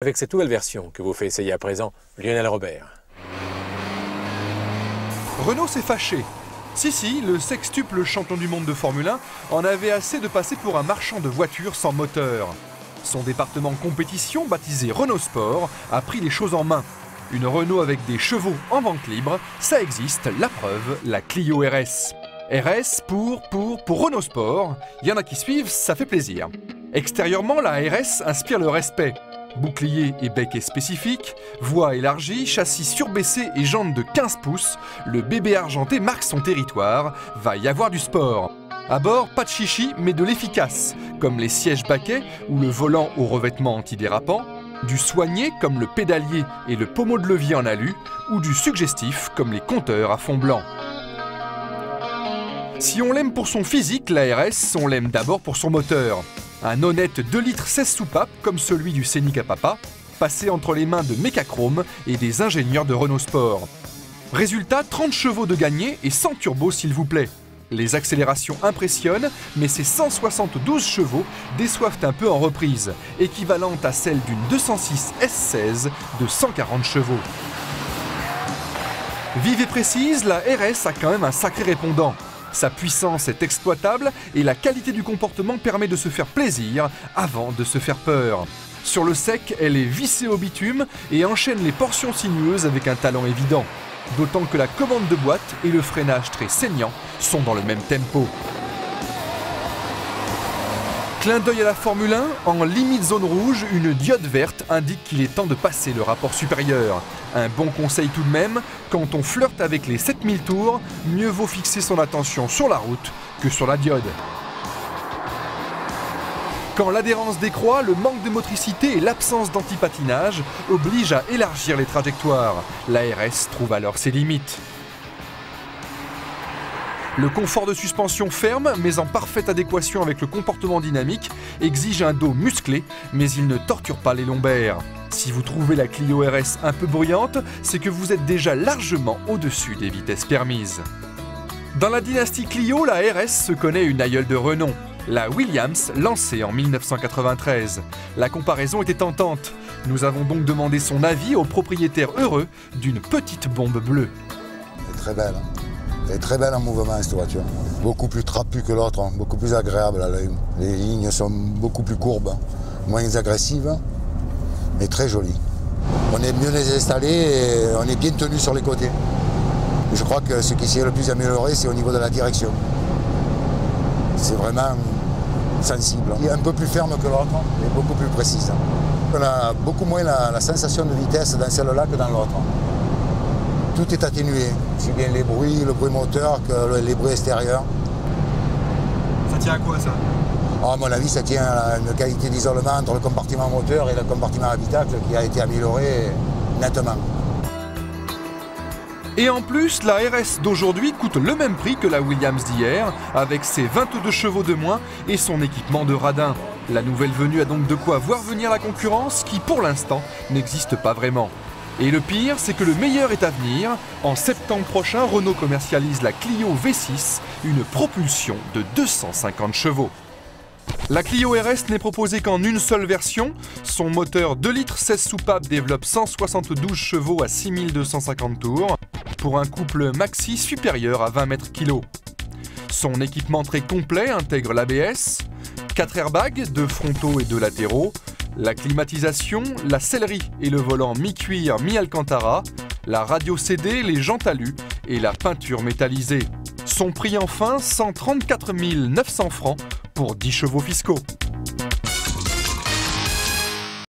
Avec cette nouvelle version que vous fait essayer à présent Lionel Robert. Renault s'est fâché. Si, le sextuple champion du monde de Formule 1 en avait assez de passer pour un marchand de voitures sans moteur. Son département compétition, baptisé Renault Sport, a pris les choses en main. Une Renault avec des chevaux en vente libre, ça existe, la preuve, la Clio RS. RS pour Renault Sport, il y en a qui suivent, ça fait plaisir. Extérieurement, la RS inspire le respect. Bouclier et becquet spécifiques, voie élargie, châssis surbaissé et jantes de 15 pouces, le bébé argenté marque son territoire, va y avoir du sport. À bord, pas de chichi, mais de l'efficace, comme les sièges baquets ou le volant au revêtement antidérapant, du soigné comme le pédalier et le pommeau de levier en alu, ou du suggestif comme les compteurs à fond blanc. Si on l'aime pour son physique, la RS, on l'aime d'abord pour son moteur. Un honnête 2 litres 16 soupapes comme celui du Scénic à papa, passé entre les mains de Mecachrome et des ingénieurs de Renault Sport. Résultat, 30 chevaux de gagné et 100 turbos s'il vous plaît. Les accélérations impressionnent, mais ces 172 chevaux déçoivent un peu en reprise, équivalente à celle d'une 206 S16 de 140 chevaux. Vive et précise, la RS a quand même un sacré répondant. Sa puissance est exploitable et la qualité du comportement permet de se faire plaisir avant de se faire peur. Sur le sec, elle est vissée au bitume et enchaîne les portions sinueuses avec un talent évident. D'autant que la commande de boîte et le freinage très saignant sont dans le même tempo. Clin d'œil à la Formule 1, en limite zone rouge, une diode verte indique qu'il est temps de passer le rapport supérieur. Un bon conseil tout de même, quand on flirte avec les 7000 tours, mieux vaut fixer son attention sur la route que sur la diode. Quand l'adhérence décroît, le manque de motricité et l'absence d'antipatinage obligent à élargir les trajectoires. La RS trouve alors ses limites. Le confort de suspension ferme, mais en parfaite adéquation avec le comportement dynamique, exige un dos musclé, mais il ne torture pas les lombaires. Si vous trouvez la Clio RS un peu bruyante, c'est que vous êtes déjà largement au-dessus des vitesses permises. Dans la dynastie Clio, la RS se connaît une aïeule de renom, la Williams, lancée en 1993. La comparaison était tentante. Nous avons donc demandé son avis au propriétaire heureux d'une petite bombe bleue. C'est très belle. Elle est très belle en mouvement cette voiture. Beaucoup plus trapue que l'autre, beaucoup plus agréable à l'œil. Les lignes sont beaucoup plus courbes, moins agressives, mais très jolies. On est mieux les installés et on est bien tenu sur les côtés. Je crois que ce qui s'est le plus amélioré, c'est au niveau de la direction. C'est vraiment sensible. Il est un peu plus ferme que l'autre, mais beaucoup plus précise. On a beaucoup moins la sensation de vitesse dans celle-là que dans l'autre. Tout est atténué, aussi bien les bruits, le bruit moteur que les bruits extérieurs. Ça tient à quoi ça? À mon avis, ça tient à une qualité d'isolement entre le compartiment moteur et le compartiment habitacle qui a été amélioré nettement. Et en plus, la RS d'aujourd'hui coûte le même prix que la Williams d'hier, avec ses 22 chevaux de moins et son équipement de radin. La nouvelle venue a donc de quoi voir venir la concurrence qui, pour l'instant, n'existe pas vraiment. Et le pire, c'est que le meilleur est à venir. En septembre prochain, Renault commercialise la Clio V6, une propulsion de 250 chevaux. La Clio RS n'est proposée qu'en une seule version. Son moteur 2 litres 16 soupapes développe 172 chevaux à 6250 tours, pour un couple maxi supérieur à 20 mètres-kg. Son équipement très complet intègre l'ABS, 4 airbags, 2 frontaux et 2 latéraux, la climatisation, la sellerie et le volant mi-cuir mi-alcantara, la radio CD, les jantes alu et la peinture métallisée. Son prix enfin, 134 900 francs pour 10 chevaux fiscaux.